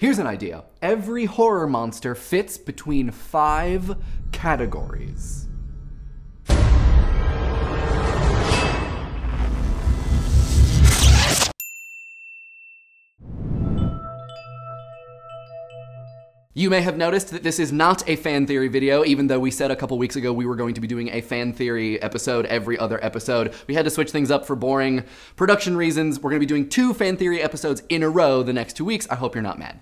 Here's an idea. Every horror monster fits between 5 categories. You may have noticed that this is not a fan theory video, even though we said a couple weeks ago we were going to be doing a fan theory episode every other episode. We had to switch things up for boring production reasons. We're gonna be doing 2 fan theory episodes in a row the next 2 weeks. I hope you're not mad.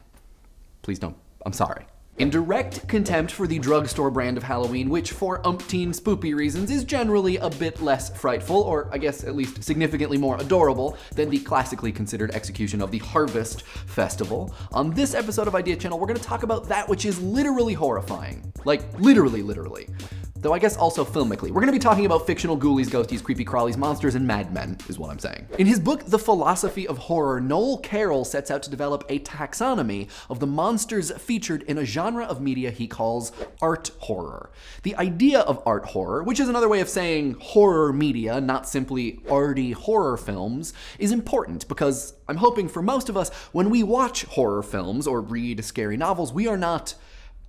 Please don't. I'm sorry. In direct contempt for the drugstore brand of Halloween, which for umpteen spoopy reasons is generally a bit less frightful, or I guess at least significantly more adorable than the classically considered execution of the Harvest Festival, on this episode of Idea Channel, we're gonna talk about that which is literally horrifying. Like, literally. Though I guess also filmically. We're gonna be talking about fictional ghoulies, ghosties, creepy crawlies, monsters, and madmen, is what I'm saying. In his book, The Philosophy of Horror, Noel Carroll sets out to develop a taxonomy of the monsters featured in a genre of media he calls art horror. The idea of art horror, which is another way of saying horror media, not simply arty horror films, is important because I'm hoping for most of us, when we watch horror films or read scary novels, we are not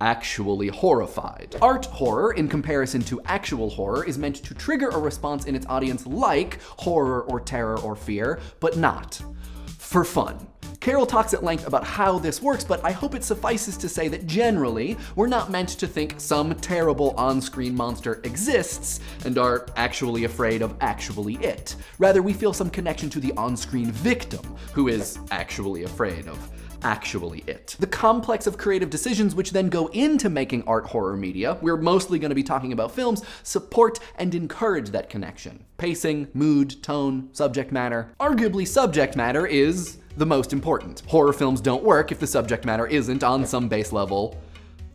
actually horrified. Art horror, in comparison to actual horror, is meant to trigger a response in its audience like horror or terror or fear, but not for fun. Carroll talks at length about how this works, but I hope it suffices to say that generally, we're not meant to think some terrible on-screen monster exists and are actually afraid of actually it. Rather, we feel some connection to the on-screen victim, who is actually afraid of actually it. The complex of creative decisions which then go into making art horror media, we're mostly going to be talking about films, support and encourage that connection. Pacing, mood, tone, subject matter. Arguably, subject matter is the most important. Horror films don't work if the subject matter isn't, on some base level,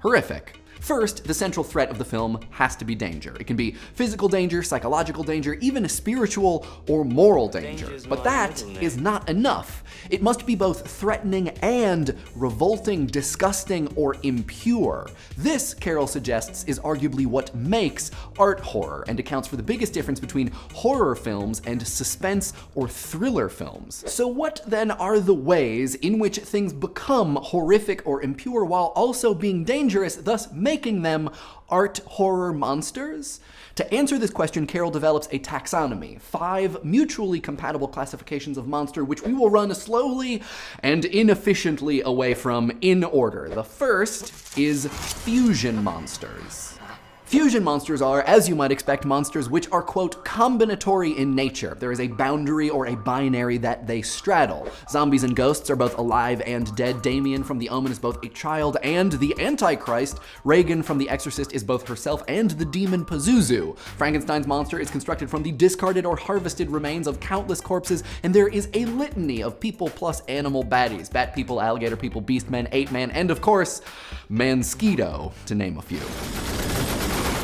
horrific. First, the central threat of the film has to be danger. It can be physical danger, psychological danger, even a spiritual or moral danger. But that is not enough. It must be both threatening and revolting, disgusting, or impure. This, Carroll suggests, is arguably what makes art horror and accounts for the biggest difference between horror films and suspense or thriller films. So what then are the ways in which things become horrific or impure while also being dangerous, thus making them art horror monsters? To answer this question, Carroll develops a taxonomy, 5 mutually compatible classifications of monster, which we will run slowly and inefficiently away from in order. The first is fusion monsters. Fusion monsters are, as you might expect, monsters which are, quote, combinatory in nature. There is a boundary or a binary that they straddle. Zombies and ghosts are both alive and dead. Damien from The Omen is both a child and the Antichrist. Reagan from The Exorcist is both herself and the demon Pazuzu. Frankenstein's monster is constructed from the discarded or harvested remains of countless corpses, and there is a litany of people plus animal baddies. Bat people, alligator people, beast men, ape man, and of course, Mansquito, to name a few.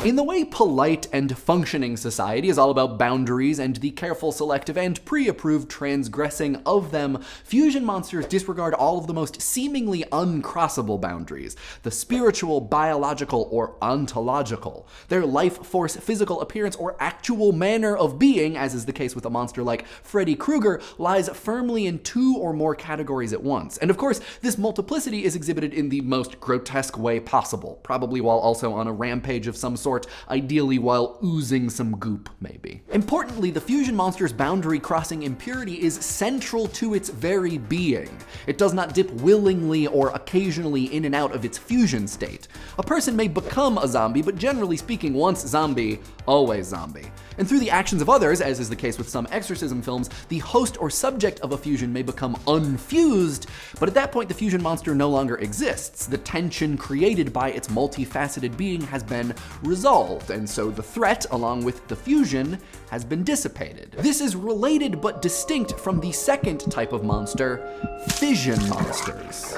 In the way polite and functioning society is all about boundaries and the careful, selective, and pre-approved transgressing of them, fusion monsters disregard all of the most seemingly uncrossable boundaries: the spiritual, biological, or ontological. Their life force, physical appearance, or actual manner of being, as is the case with a monster like Freddy Krueger, lies firmly in 2 or more categories at once. And of course, this multiplicity is exhibited in the most grotesque way possible, probably while also on a rampage of some sort, ideally while oozing some goop, maybe. Importantly, the fusion monster's boundary-crossing impurity is central to its very being. It does not dip willingly or occasionally in and out of its fusion state. A person may become a zombie, but generally speaking, once zombie, always zombie. And through the actions of others, as is the case with some exorcism films, the host or subject of a fusion may become unfused, but at that point the fusion monster no longer exists. The tension created by its multifaceted being has been resolved, and so the threat, along with the fusion, has been dissipated. This is related but distinct from the second type of monster, fission monsters.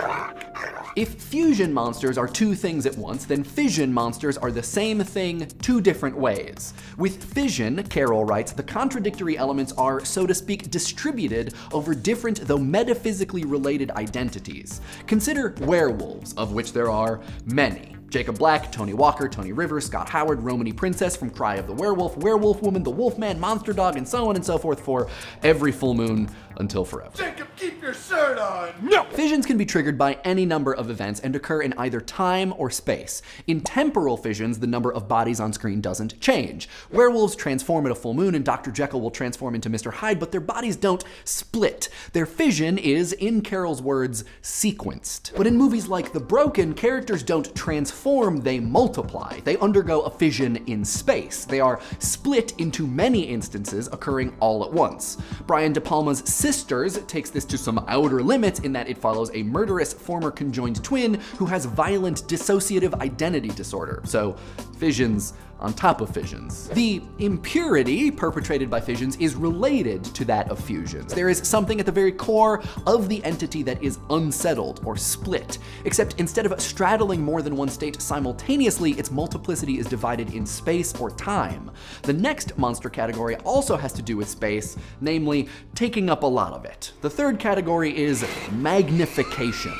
If fusion monsters are 2 things at once, then fission monsters are the same thing 2 different ways. With fission, Carroll writes, the contradictory elements are, so to speak, distributed over different though metaphysically related identities. Consider werewolves, of which there are many. Jacob Black, Tony Walker, Tony Rivers, Scott Howard, Romany Princess from Cry of the Werewolf, Werewolf Woman, the Wolfman, Monster Dog, and so on and so forth for every full moon until forever. Jacob, keep your shirt on! No! Fissions can be triggered by any number of events and occur in either time or space. In temporal fissions, the number of bodies on screen doesn't change. Werewolves transform at a full moon, and Dr. Jekyll will transform into Mr. Hyde, but their bodies don't split. Their fission is, in Carroll's words, sequenced. But in movies like The Broken, characters don't transform, they multiply. They undergo a fission in space. They are split into many instances, occurring all at once. Brian De Palma's Sisters takes this to some outer limits in that it follows a murderous former conjoined twin who has violent dissociative identity disorder. So, fissions on top of fissions. The impurity perpetrated by fissions is related to that of fusions. There is something at the very core of the entity that is unsettled or split, except instead of straddling more than one state simultaneously, its multiplicity is divided in space or time. The next monster category also has to do with space, namely taking up a lot of it. The third category is magnification.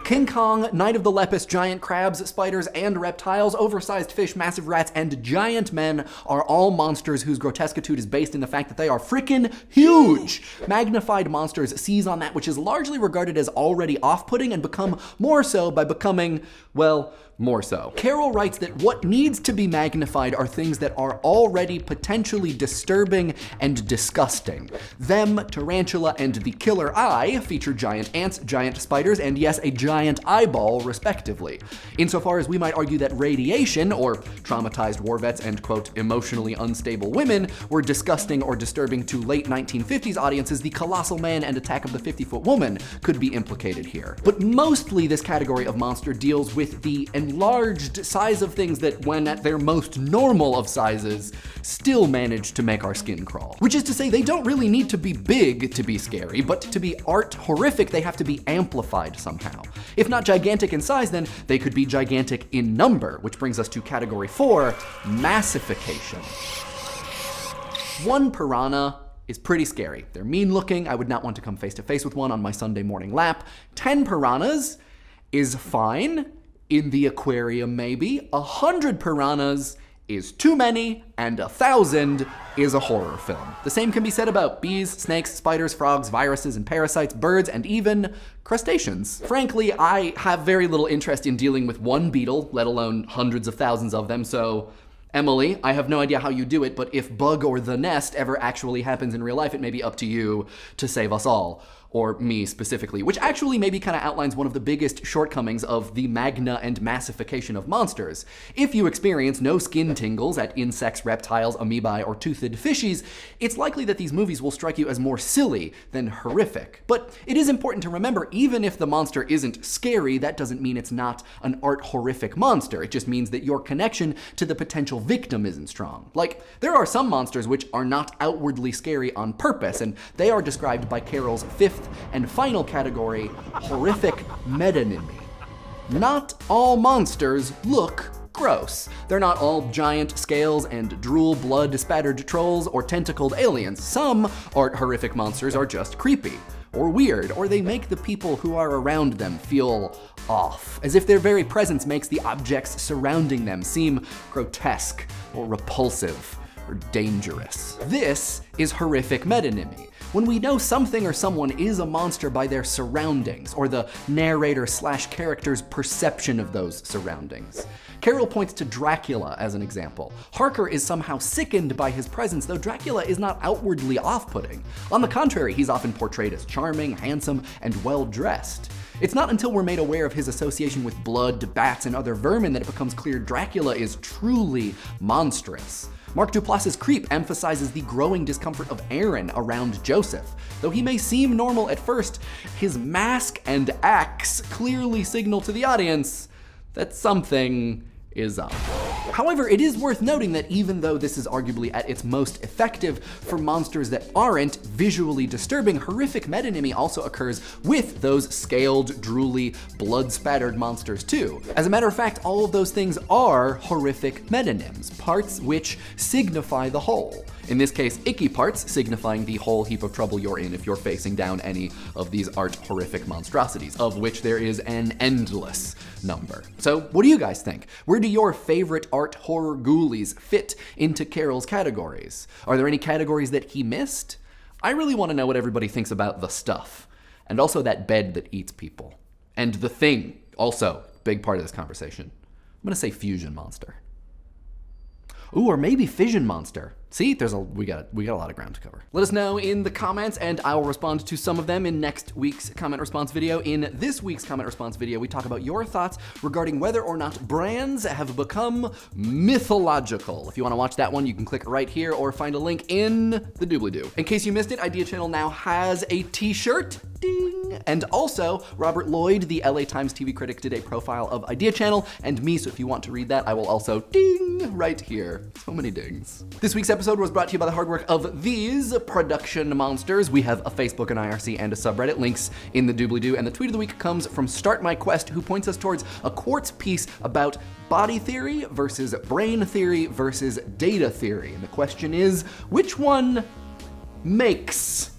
King Kong, Night of the Lepus, giant crabs, spiders, and reptiles, oversized fish, massive rats, and giant men are all monsters whose grotesquitude is based in the fact that they are frickin' huge. Magnified monsters seize on that which is largely regarded as already off-putting and become more so by becoming, well, more so. Carroll writes that what needs to be magnified are things that are already potentially disturbing and disgusting. Them, Tarantula, and the Killer Eye feature giant ants, giant spiders, and yes, a giant eyeball, respectively. Insofar as we might argue that radiation, or traumatized war vets and, quote, emotionally unstable women, were disgusting or disturbing to late 1950s audiences, the Colossal Man and Attack of the 50-Foot Woman could be implicated here. But mostly this category of monster deals with the enlarged size of things that, when at their most normal of sizes, still manage to make our skin crawl. Which is to say, they don't really need to be big to be scary, but to be art horrific, they have to be amplified somehow. If not gigantic in size, then they could be gigantic in number, which brings us to category 4, massification. One piranha is pretty scary. They're mean looking. I would not want to come face to face with one on my Sunday morning lap. 10 piranhas is fine. In the aquarium, maybe. 100 piranhas is too many, and 1,000 is a horror film. The same can be said about bees, snakes, spiders, frogs, viruses, and parasites, birds, and even crustaceans. Frankly, I have very little interest in dealing with one beetle, let alone hundreds of thousands of them, so Emily, I have no idea how you do it, but if Bug or The Nest ever actually happens in real life, it may be up to you to save us all. Or me specifically, which actually maybe kind of outlines one of the biggest shortcomings of the magna and massification of monsters. If you experience no skin tingles at insects, reptiles, amoebae, or toothed fishies, it's likely that these movies will strike you as more silly than horrific. But it is important to remember, even if the monster isn't scary, that doesn't mean it's not an art horrific monster. It just means that your connection to the potential victim isn't strong. Like, there are some monsters which are not outwardly scary on purpose, and they are described by Carroll's 5th and final category, horrific metonymy. Not all monsters look gross. They're not all giant scales and drool blood-spattered trolls or tentacled aliens. Some art horrific monsters are just creepy, or weird, or they make the people who are around them feel off, as if their very presence makes the objects surrounding them seem grotesque or repulsive or dangerous. This is horrific metonymy. When we know something or someone is a monster by their surroundings, or the narrator/character's perception of those surroundings. Carroll points to Dracula as an example. Harker is somehow sickened by his presence, though Dracula is not outwardly off-putting. On the contrary, he's often portrayed as charming, handsome, and well-dressed. It's not until we're made aware of his association with blood, bats, and other vermin that it becomes clear Dracula is truly monstrous. Mark Duplass's Creep emphasizes the growing discomfort of Aaron around Joseph. Though he may seem normal at first, his mask and axe clearly signal to the audience that something is up. However, it is worth noting that even though this is arguably at its most effective for monsters that aren't visually disturbing, horrific metonymy also occurs with those scaled, drooly, blood-spattered monsters too. As a matter of fact, all of those things are horrific metonyms, parts which signify the whole. In this case, icky parts, signifying the whole heap of trouble you're in if you're facing down any of these art horrific monstrosities, of which there is an endless number. So what do you guys think? Where do your favorite art horror ghoulies fit into Carroll's categories? Are there any categories that he missed? I really want to know what everybody thinks about the stuff, and also that bed that eats people. And the thing, also, big part of this conversation. I'm gonna say fusion monster. Ooh, or maybe fission monster. See, we got a lot of ground to cover. Let us know in the comments and I will respond to some of them in next week's comment response video. In this week's comment response video, we talk about your thoughts regarding whether or not brands have become mythological. If you wanna watch that one, you can click right here or find a link in the doobly-doo. In case you missed it, Idea Channel now has a t-shirt, ding! And also, Robert Lloyd, the LA Times TV critic, did a profile of Idea Channel and me, so if you want to read that, I will also ding right here. So many dings. This week's episode was brought to you by the hard work of these production monsters. We have a Facebook, an IRC, and a subreddit. Links in the doobly-doo. And the tweet of the week comes from Start My Quest, who points us towards a Quartz piece about body theory versus brain theory versus data theory. And the question is, which one makes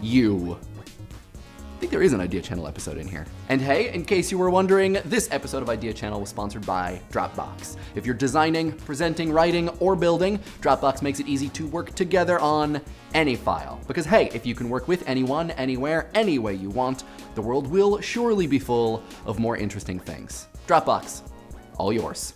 you? I think there is an Idea Channel episode in here. And hey, in case you were wondering, this episode of Idea Channel was sponsored by Dropbox. If you're designing, presenting, writing, or building, Dropbox makes it easy to work together on any file. Because hey, if you can work with anyone, anywhere, any way you want, the world will surely be full of more interesting things. Dropbox, all yours.